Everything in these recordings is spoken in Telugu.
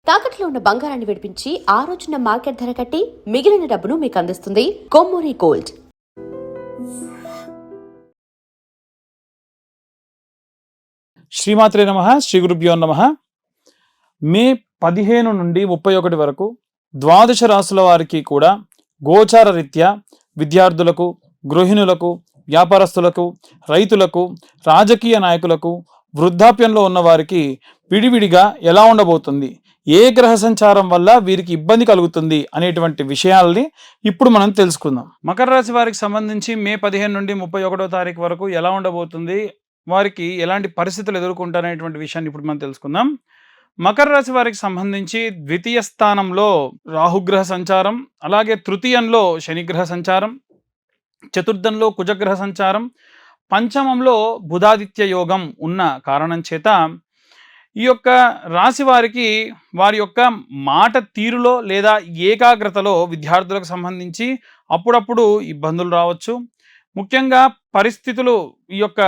తాకట్లో ఉన్న బంగారాన్ని విడిపించి ఆ రోజున మార్కెట్ ధర కట్టి మిగిలిన డబ్బును మీకు అందిస్తుంది కొమ్మూరి గోల్డ్. శ్రీమాత్రే నమః. శ్రీ గురుభ్యో నమః. మే 15 నుండి 31 వరకు ద్వాదశ రాశుల వారికి కూడా గోచార రీత్యా విద్యార్థులకు, గృహిణులకు, వ్యాపారస్తులకు, రైతులకు, రాజకీయ నాయకులకు, వృద్ధాప్యంలో ఉన్న వారికి విడివిడిగా ఎలా ఉండబోతుంది, ఏ గ్రహ సంచారం వల్ల వీరికి ఇబ్బంది కలుగుతుంది అనేటువంటి విషయాల్ని ఇప్పుడు మనం తెలుసుకుందాం. మకర రాశి వారికి సంబంధించి మే 15 నుండి 31వ తారీఖు వరకు ఎలా ఉండబోతుంది, వారికి ఎలాంటి పరిస్థితులు ఎదుర్కొంటారనేటువంటి విషయాన్ని ఇప్పుడు మనం తెలుసుకుందాం. మకర రాశి వారికి సంబంధించి ద్వితీయ స్థానంలో రాహుగ్రహ సంచారం, అలాగే తృతీయంలో శనిగ్రహ సంచారం, చతుర్థంలో కుజగ్రహ సంచారం, పంచమంలో బుధాదిత్య యోగం ఉన్న కారణం చేత ఈ యొక్క రాశి వారికి వారి యొక్క మాట తీరులో లేదా ఏకాగ్రతలో విద్యార్థులకు సంబంధించి అప్పుడప్పుడు ఇబ్బందులు రావచ్చు. ముఖ్యంగా పరిస్థితులు ఈ యొక్క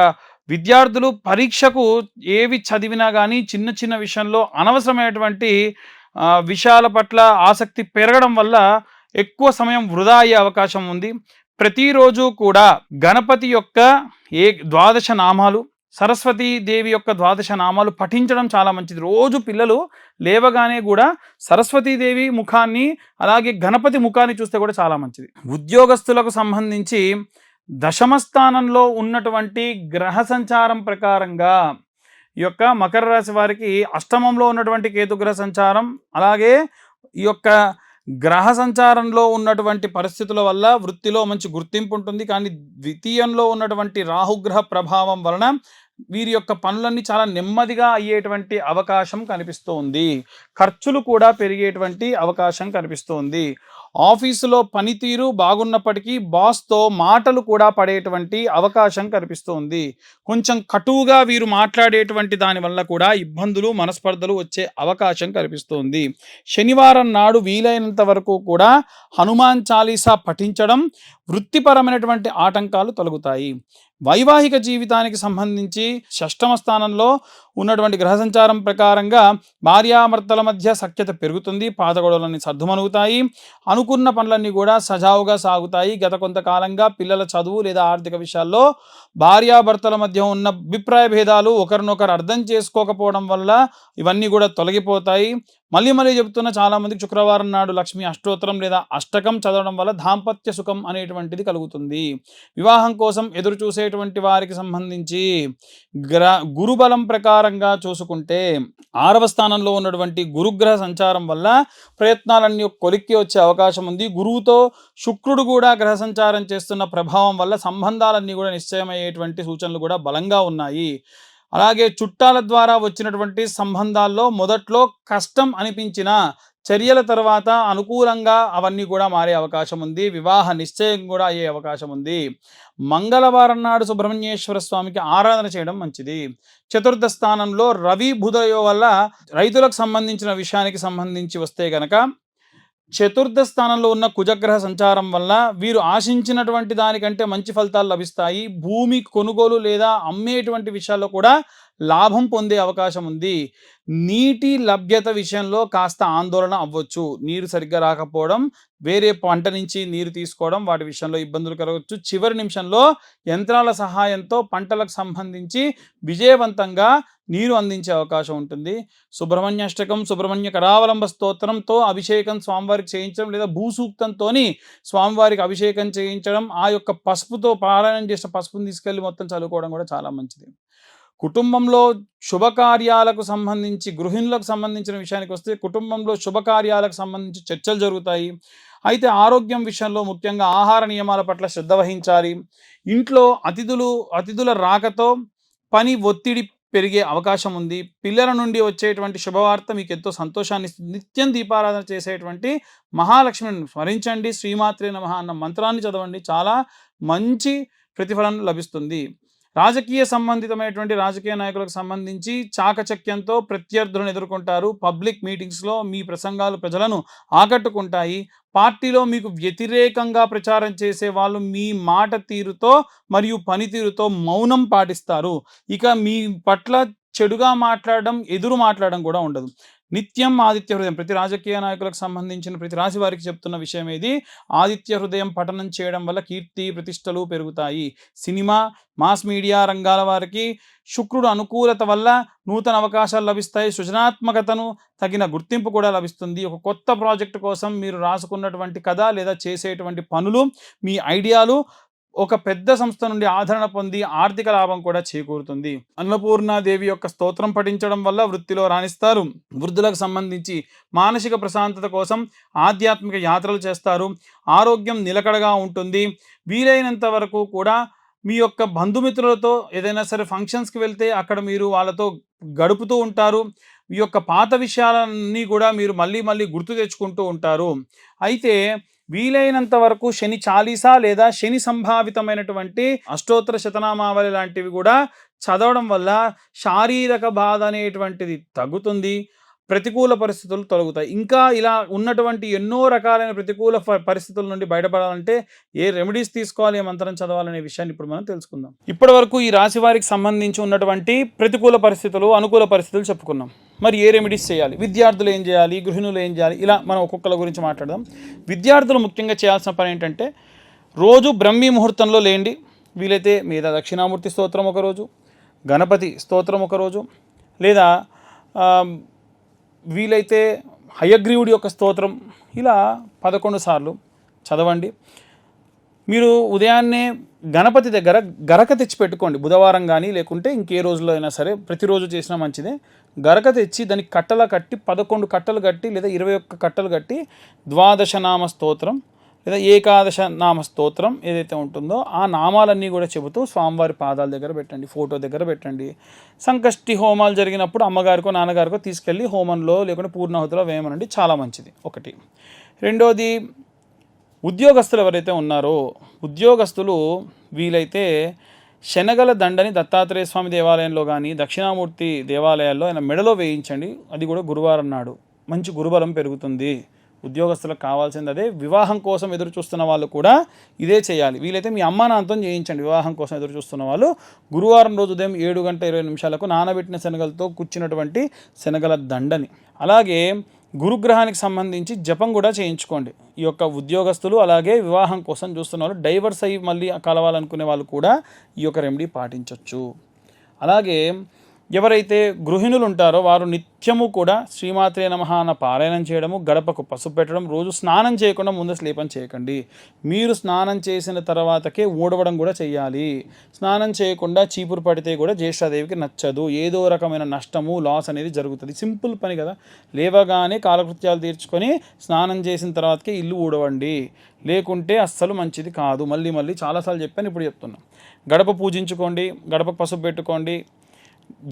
విద్యార్థులు పరీక్షకు ఏవి చదివినా కానీ చిన్న చిన్న విషయంలో అనవసరమైనటువంటి విషయాల పట్ల ఆసక్తి పెరగడం వల్ల ఎక్కువ సమయం వృధా అయ్యే అవకాశం ఉంది. ప్రతిరోజు కూడా గణపతి యొక్క ద్వాదశ నామాలు, సరస్వతీ దేవి యొక్క ద్వాదశ నామాలు పఠించడం చాలా మంచిది. రోజు పిల్లలు లేవగానే కూడా సరస్వతీదేవి ముఖాన్ని అలాగే గణపతి ముఖాన్ని చూస్తే కూడా చాలా మంచిది. ఉద్యోగస్తులకు సంబంధించి దశమ స్థానంలో ఉన్నటువంటి గ్రహ సంచారం ప్రకారంగా ఈ యొక్క మకర రాశి వారికి అష్టమంలో ఉన్నటువంటి కేతుగ్రహ సంచారం, అలాగే ఈ యొక్క గ్రహ సంచారంలో ఉన్నటువంటి పరిస్థితుల వల్ల వృత్తిలో మంచి గుర్తింపు ఉంటుంది. కానీ ద్వితీయంలో ఉన్నటువంటి రాహుగ్రహ ప్రభావం వలన వీరి యొక్క పనులన్నీ చాలా నెమ్మదిగా అయ్యేటువంటి అవకాశం కనిపిస్తోంది. ఖర్చులు కూడా పెరిగేటువంటి అవకాశం కనిపిస్తోంది. ఆఫీసులో పనితీరు బాగున్నప్పటికీ బాస్తో మాటలు కూడా పడేటువంటి అవకాశం కనిపిస్తోంది. కొంచెం కటువుగా వీరు మాట్లాడేటువంటి దానివల్ల కూడా ఇబ్బందులు, మనస్పర్ధలు వచ్చే అవకాశం కనిపిస్తోంది. శనివారం నాడు వీలైనంత వరకు కూడా హనుమాన్ చాలీసా పఠించడం వృత్తిపరమైనటువంటి ఆటంకాలు తొలగుతాయి. వైవాహిక జీవితానికి సంబంధించి షష్టమ స్థానంలో ఉన్నటువంటి గ్రహ సంచారం ప్రకారంగా భార్యాభర్తల మధ్య సఖ్యత పెరుగుతుంది. పాత గొడవలన్నీ సర్దుమణుగుతాయి. అనుకున్న పనులన్నీ కూడా సజావుగా సాగుతాయి. గత కొంతకాలంగా పిల్లల చదువు లేదా ఆర్థిక విషయాల్లో భార్యాభర్తల మధ్య ఉన్న అభిప్రాయ భేదాలు, ఒకరినొకరు అర్థం చేసుకోకపోవడం వల్ల ఇవన్నీ కూడా తొలగిపోతాయి. మళ్ళీ చెప్తున్న చాలామందికి శుక్రవారం నాడు లక్ష్మి అష్టోత్తరం లేదా అష్టకం చదవడం వల్ల దాంపత్య సుఖం అనేటువంటిది కలుగుతుంది. వివాహం కోసం ఎదురు చూసేటువంటి వారికి సంబంధించి గురుబలం ప్రకారంగా చూసుకుంటే 6వ స్థానంలో ఉన్నటువంటి గురుగ్రహ సంచారం వల్ల ప్రయత్నాలన్నీ కొలిక్కి వచ్చే అవకాశం ఉంది. గురువుతో శుక్రుడు కూడా గ్రహ సంచారం చేస్తున్న ప్రభావం వల్ల సంబంధాలన్నీ కూడా నిశ్చయమయ్యేటువంటి సూచనలు కూడా బలంగా ఉన్నాయి. అలాగే చుట్టాల ద్వారా వచ్చినటువంటి సంబంధాల్లో మొదట్లో కష్టం అనిపించిన చర్యల తర్వాత అనుకూలంగా అవన్నీ కూడా మారే అవకాశం ఉంది. వివాహ నిశ్చయం కూడా అయ్యే అవకాశం ఉంది. మంగళవారం నాడు సుబ్రహ్మణ్యేశ్వర స్వామికి ఆరాధన చేయడం మంచిది. చతుర్థ స్థానంలో రవి బుధయో వల్ల రైతులకు సంబంధించిన విషయానికి సంబంధించి వస్తే గనక చతుర్థ స్థానంలో ఉన్న కుజగ్రహ సంచారం వల్ల వీరు ఆశించినటువంటి దానికంటే మంచి ఫలితాలు లభిస్తాయి. భూమి కొనుగోలు లేదా అమ్మేటువంటి విషయాల్లో కూడా లాభం పొందే అవకాశం ఉంది. నీటి లభ్యత విషయంలో కాస్త ఆందోళన అవ్వచ్చు. నీరు సరిగ్గా రాకపోవడం, వేరే పంట నుంచి నీరు తీసుకోవడం, వాటి విషయంలో ఇబ్బందులు కలగవచ్చు. చివరి నిమిషంలో యంత్రాల సహాయంతో పంటలకు సంబంధించి విజయవంతంగా నీరు అందించే అవకాశం ఉంటుంది. సుబ్రహ్మణ్యాష్టకం, సుబ్రహ్మణ్య కరావలంబ స్తోత్రంతో అభిషేకం స్వామివారికి చేయించడం లేదా భూసూక్తంతో స్వామివారికి అభిషేకం చేయించడం, ఆ యొక్క పసుపుతో పారాయణం చేసిన పసుపుని తీసుకెళ్ళి మొత్తం చదువుకోవడం కూడా చాలా మంచిది. కుటుంబంలో శుభకార్యాలకు సంబంధించి గృహిణులకు సంబంధించిన విషయానికి వస్తే కుటుంబంలో శుభకార్యాలకు సంబంధించి చర్చలు జరుగుతాయి. అయితే ఆరోగ్యం విషయంలో ముఖ్యంగా ఆహార నియమాల పట్ల శ్రద్ధ వహించాలి. ఇంట్లో అతిథుల రాకతో పని ఒత్తిడి పెరిగే అవకాశం ఉంది. పిల్లల నుండి వచ్చేటువంటి శుభవార్త మీకు ఎంతో సంతోషాన్ని ఇస్తుంది. నిత్యం దీపారాధన చేసేటువంటి మహాలక్ష్మిని స్మరించండి. శ్రీమాత్రే నమః అన్న మంత్రాన్ని చదవండి. చాలా మంచి ప్రతిఫలం లభిస్తుంది. రాజకీయ సంబంధితమైనటువంటి రాజకీయ నాయకులకు సంబంధించి చాకచక్యంతో ప్రత్యర్థులను ఎదుర్కొంటారు. పబ్లిక్ మీటింగ్స్లో మీ ప్రసంగాలు ప్రజలను ఆకట్టుకుంటాయి. పార్టీలో మీకు వ్యతిరేకంగా ప్రచారం చేసే వాళ్ళు మీ మాట తీరుతో మరియు పనితీరుతో మౌనం పాటిస్తారు. ఇక మీ పట్ల చెడుగా మాట్లాడడం, ఎదురు మాట్లాడడం కూడా ఉండదు. నిత్యం ఆదిత్య హృదయం, ప్రతి రాజకీయ నాయకులకు సంబంధించిన ప్రతి రాశి వారికి చెప్తున్న విషయం ఏది, ఆదిత్య హృదయం పఠనం చేయడం వల్ల కీర్తి ప్రతిష్టలు పెరుగుతాయి. సినిమా, మాస్ మీడియా రంగాల వారికి శుక్రుడు అనుకూలత వల్ల నూతన అవకాశాలు లభిస్తాయి. సృజనాత్మకతను తగిన గుర్తింపు కూడా లభిస్తుంది. ఒక కొత్త ప్రాజెక్టు కోసం మీరు రాసుకున్నటువంటి కథ లేదా చేసేటువంటి పనులు, మీ ఐడియాలు ఒక పెద్ద సంస్థ నుండి ఆదరణ పొంది ఆర్థిక లాభం కూడా చేకూరుతుంది. అన్నపూర్ణాదేవి యొక్క స్తోత్రం పఠించడం వల్ల వృత్తిలో రాణిస్తారు. వృద్ధులకు సంబంధించి మానసిక ప్రశాంతత కోసం ఆధ్యాత్మిక యాత్రలు చేస్తారు. ఆరోగ్యం నిలకడగా ఉంటుంది. వీలైనంత వరకు కూడా మీ యొక్క బంధుమిత్రులతో ఏదైనా సరే ఫంక్షన్స్కి వెళ్తే అక్కడ మీరు వాళ్ళతో గడుపుతూ ఉంటారు. ఈ యొక్క పాత విషయాలన్నీ కూడా మీరు మళ్ళీ మళ్ళీ గుర్తు తెచ్చుకుంటూ ఉంటారు. అయితే వీలైనంత వరకు శని చాలీసా లేదా శని సంభావితమైనటువంటి అష్టోత్తర శతనామావళి లాంటివి కూడా చదవడం వల్ల శారీరక బాధ అనేటువంటిది తగ్గుతుంది. ప్రతికూల పరిస్థితులు తొలగుతాయి. ఇంకా ఇలా ఉన్నటువంటి ఎన్నో రకాలైన ప్రతికూల పరిస్థితుల నుండి బయటపడాలంటే ఏ రెమెడీస్ తీసుకోవాలి, ఏ మంత్రం చదవాలనే విషయాన్ని ఇప్పుడు మనం తెలుసుకుందాం. ఇప్పటి వరకు ఈ రాశి వారికి సంబంధించి ఉన్నటువంటి ప్రతికూల పరిస్థితులు, అనుకూల పరిస్థితులు చెప్పుకున్నాం. మరి ఏ రెమెడీస్ చేయాలి, విద్యార్థులు ఏం చేయాలి, గృహిణులు ఏం చేయాలి, ఇలా మనం ఒక్కొక్కల గురించి మాట్లాడదాం. విద్యార్థులు ముఖ్యంగా చేయాల్సిన పని ఏంటంటే రోజు బ్రహ్మీ ముహూర్తంలో లేండి. వీలైతే మీద దక్షిణామూర్తి స్తోత్రం ఒకరోజు, గణపతి స్తోత్రం ఒకరోజు, లేదా వీలైతే హయగ్రీవుడి యొక్క స్తోత్రం ఇలా 11 సార్లు చదవండి. మీరు ఉదయాన్నే గణపతి దగ్గర గరక తెచ్చి పెట్టుకోండి. బుధవారం కానీ లేకుంటే ఇంకే రోజులో అయినా సరే, ప్రతిరోజు చేసినా మంచిదే. గరక తెచ్చి దానికి కట్టలా కట్టి 11 కట్టలు కట్టి లేదా 21 కట్టలు కట్టి ద్వాదశ నామ స్తోత్రం లేదా ఏకాదశ నామ స్తోత్రం ఏదైతే ఉంటుందో ఆ నామాలన్నీ కూడా చెబుతూ స్వామివారి పాదాల దగ్గర పెట్టండి, ఫోటో దగ్గర పెట్టండి. సంకష్టి హోమాలు జరిగినప్పుడు అమ్మగారికో నాన్నగారికో తీసుకెళ్ళి హోమంలో లేకుంటే పూర్ణాహుతిలో వేయమనండి, చాలా మంచిది. ఒకటి. రెండోది, ఉద్యోగస్తులు ఎవరైతే ఉన్నారో ఉద్యోగస్తులు వీలైతే శనగల దండని దత్తాత్రేయ స్వామి దేవాలయంలో కానీ దక్షిణామూర్తి దేవాలయాల్లో ఆయన మెడలో వేయించండి. అది కూడా గురువారం నాడు మంచి గురుబలం పెరుగుతుంది. ఉద్యోగస్తులకు కావాల్సింది అదే. వివాహం కోసం ఎదురు చూస్తున్న వాళ్ళు కూడా ఇదే చేయాలి. వీలైతే మీ అమ్మా నాన్నతో చేయించండి. వివాహం కోసం ఎదురు చూస్తున్న వాళ్ళు గురువారం రోజు ఉదయం 7:20 నానబెట్టిన శనగలతో కూర్చున్నటువంటి శనగల దండని. అలాగే గురుగ్రహానికి సంబంధించి జపం కూడా చేయించుకోండి. ఈ యొక్క ఉద్యోగస్తులు అలాగే వివాహం కోసం చూస్తున్న వాళ్ళు, డైవర్స్ అయ్యి మళ్ళీ కలవాలనుకునే వాళ్ళు కూడా ఈ యొక్క రెమెడీ పాటించవచ్చు. అలాగే ఎవరైతే గృహిణులు ఉంటారో వారు నిత్యము కూడా శ్రీమాత్రే నమః అన్న పారాయణం చేయడము, గడపకు పసుపు పెట్టడం, రోజు స్నానం చేయకుండా ముందు స్నానం చేయకండి. మీరు స్నానం చేసిన తర్వాతకే ఊడవడం కూడా చేయాలి. స్నానం చేయకుండా చీపురు పడితే కూడా జ్యేష్ఠాదేవికి నచ్చదు. ఏదో రకమైన నష్టము, లాస్ అనేది జరుగుతుంది. సింపుల్ పని కదా. లేవగానే కాలకృత్యాలు తీర్చుకొని స్నానం చేసిన తర్వాతకే ఇల్లు ఊడవండి, లేకుంటే అస్సలు మంచిది కాదు. మళ్ళీ మళ్ళీ చాలాసార్లు చెప్పాను, ఇప్పుడు చెప్తున్నా. గడప పూజించుకోండి, గడపకు పసుపు పెట్టుకోండి,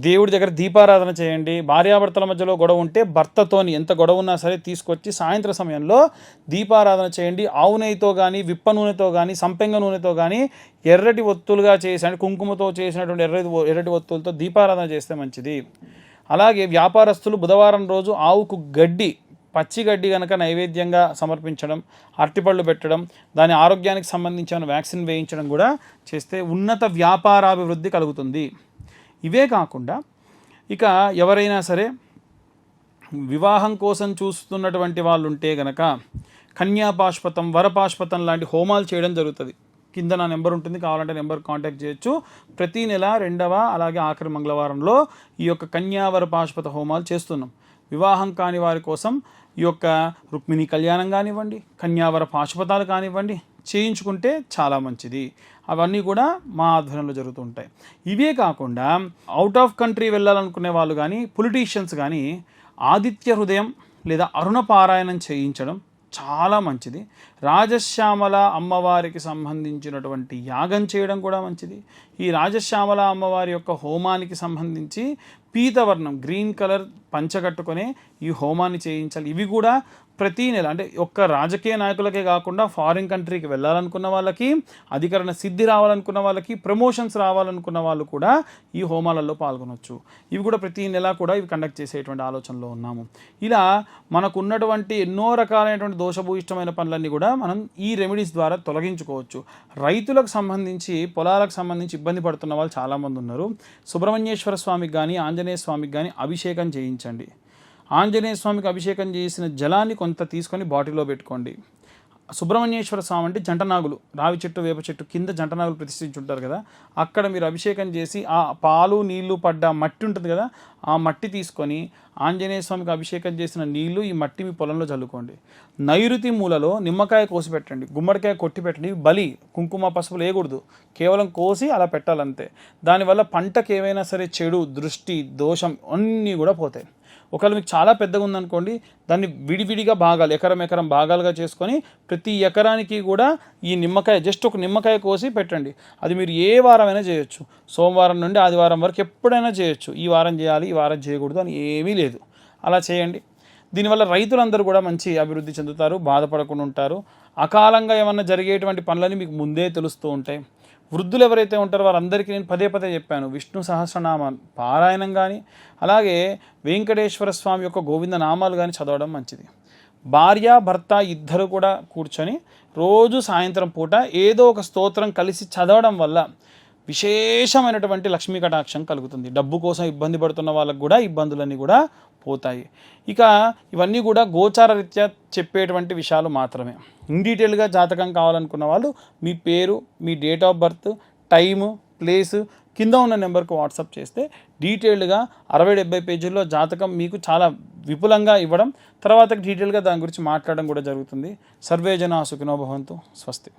దేవుడి దగ్గర దీపారాధన చేయండి. భార్యాభర్తల మధ్యలో గొడవ ఉంటే భర్తతోని ఎంత గొడవ ఉన్నా సరే తీసుకొచ్చి సాయంత్రం సమయంలో దీపారాధన చేయండి. ఆవు నెయ్యితో కానీ, విప్ప నూనెతో కానీ, సంపెంగ నూనెతో కానీ ఎర్రటి ఒత్తులుగా చేసి కుంకుమతో చేసినటువంటి ఎర్రటి ఒత్తులతో దీపారాధన చేస్తే మంచిది. అలాగే వ్యాపారస్తులు బుధవారం రోజు ఆవుకు గడ్డి, పచ్చి గడ్డి కనుక నైవేద్యంగా సమర్పించడం, అరటిపళ్ళు పెట్టడం, దాని ఆరోగ్యానికి సంబంధించిన వ్యాక్సిన్ వేయించడం కూడా చేస్తే ఉన్నత వ్యాపారాభివృద్ధి కలుగుతుంది. ఇవే కాకుండా ఇక ఎవరైనా సరే వివాహం కోసం చూస్తున్నటువంటి వాళ్ళు ఉంటే గనక కన్యాపాష్పతం, వరపాష్పతం లాంటి హోమాలు చేయడం జరుగుతుంది. కింద నా నెంబర్ ఉంటుంది, కావాలంటే నెంబర్ కాంటాక్ట్ చేయొచ్చు. ప్రతి నెల 2వ అలాగే ఆఖరి మంగళవారంలో ఈ యొక్క కన్యావర పాష్పత హోమాలు చేస్తున్నాం. వివాహం కాని వారి కోసం ఈ యొక్క రుక్మిణి కళ్యాణం కానివ్వండి, కన్యావర పాశుపతాలు కానివ్వండి చేయించుకుంటే చాలా మంచిది. అవన్నీ కూడా మా ఆధ్వర్యంలో జరుగుతూ ఉంటాయి. ఇవే కాకుండా అవుట్ ఆఫ్ కంట్రీ వెళ్ళాలనుకునే వాళ్ళు కానీ, పొలిటీషియన్స్ కానీ ఆదిత్య హృదయం లేదా అరుణ పారాయణం చేయించడం చాలా మంచిది. రాజశ్యామల అమ్మవారికి సంబంధించినటువంటి యాగం చేయడం కూడా మంచిది. ఈ రాజశ్యామల అమ్మవారి యొక్క హోమానికి సంబంధించి పీతవర్ణం, గ్రీన్ కలర్ పంచ కట్టుకొని ఈ హోమాన్ని చేయించాలి. ఇవి కూడా ప్రతీ నెల, అంటే ఒక్క రాజకీయ నాయకులకే కాకుండా ఫారిన్ కంట్రీకి వెళ్ళాలనుకున్న వాళ్ళకి, అధికరణ సిద్ధి రావాలనుకున్న వాళ్ళకి, ప్రమోషన్స్ రావాలనుకున్న వాళ్ళు కూడా ఈ హోమాలలో పాల్గొనవచ్చు. ఇవి కూడా ప్రతీ నెల కూడా ఇవి కండక్ట్ చేసేటువంటి ఆలోచనలో ఉన్నాము. ఇలా మనకు ఉన్నటువంటి ఎన్నో రకాలైనటువంటి దోషభూయిష్టమైన పనులన్నీ కూడా మనం ఈ రెమెడీస్ ద్వారా తొలగించుకోవచ్చు. రైతులకు సంబంధించి, పొలాలకు సంబంధించి ఇబ్బంది పడుతున్న వాళ్ళు చాలామంది ఉన్నారు. సుబ్రహ్మణ్యేశ్వర స్వామికి కానీ, ఆంజనేయ స్వామికి కానీ అభిషేకం చేయించండి. ఆంజనేయ స్వామికి అభిషేకం చేసిన జలాన్ని కొంత తీసుకొని బాటిల్లో పెట్టుకోండి. సుబ్రహ్మణ్యేశ్వర స్వామి అంటే జంటనాగులు, రావి చెట్టు వేప చెట్టు కింద జంటనాగులు ప్రతిష్ఠించుంటారు కదా, అక్కడ మీరు అభిషేకం చేసి ఆ పాలు నీళ్లు పడ్డ మట్టి ఉంటుంది కదా, ఆ మట్టి తీసుకొని ఆంజనేయ స్వామికి అభిషేకం చేసిన నీళ్లు ఈ మట్టి మీ పొలంలో చల్లుకోండి. నైరుతి మూలలో నిమ్మకాయ కోసి పెట్టండి, గుమ్మడికాయ కొట్టి పెట్టండి. బలి కుంకుమ పసుపులు వేయకూడదు, కేవలం కోసి అలా పెట్టాలంతే. దానివల్ల పంటకు ఏవైనా సరే చెడు దృష్టి దోషం అన్నీ కూడా పోతాయి. ఒకవేళ మీకు చాలా పెద్దగా ఉందనుకోండి, దాన్ని విడివిడిగా భాగాలు ఎకరం భాగాలుగా చేసుకొని ప్రతి ఎకరానికి కూడా ఈ నిమ్మకాయ జస్ట్ ఒక నిమ్మకాయ కోసి పెట్టండి. అది మీరు ఏ వారమైనా చేయొచ్చు, సోమవారం నుండి ఆదివారం వరకు ఎప్పుడైనా చేయొచ్చు. ఈ వారం చేయాలి ఈ వారం చేయకూడదు అని ఏమీ లేదు, అలా చేయండి. దీనివల్ల రైతులందరూ కూడా మంచి అభివృద్ధి చెందుతారు, బాధపడకుండా ఉంటారు. అకాలంగా ఏమన్నా జరిగేటువంటి పనులని మీకు ముందే తెలుస్తూ ఉంటాయి. వృద్ధులు ఎవరైతే ఉంటారో వారందరికీ నేను పదే చెప్పాను, విష్ణు సహస్రనామ పారాయణం కానీ అలాగే వెంకటేశ్వర స్వామి యొక్క గోవింద నామాలు కానీ చదవడం మంచిది. భార్య భర్త ఇద్దరు కూడా కూర్చొని రోజు సాయంత్రం పూట ఏదో ఒక స్తోత్రం కలిసి చదవడం వల్ల విశేషమైనటువంటి లక్ష్మీ కటాక్షం కలుగుతుంది. డబ్బు కోసం ఇబ్బంది పడుతున్న వాళ్ళకు కూడా ఇబ్బందులన్నీ కూడా పోతాయి. ఇక ఇవన్నీ కూడా గోచార రీత్యా చెప్పేటువంటి విషయాలు మాత్రమే. ఇన్ డీటెయిల్గా జాతకం కావాలనుకున్న వాళ్ళు మీ పేరు, మీ date of birth, time, place కింద ఉన్న నెంబర్కి వాట్సాప్ చేస్తే డీటెయిల్డ్గా 60-70 పేజీల్లో జాతకం మీకు చాలా విపులంగా ఇవ్వడం, తర్వాత డీటెయిల్గా దాని గురించి మాట్లాడడం కూడా జరుగుతుంది. సర్వే జనా సుఖినో భవంతు. స్వస్తి.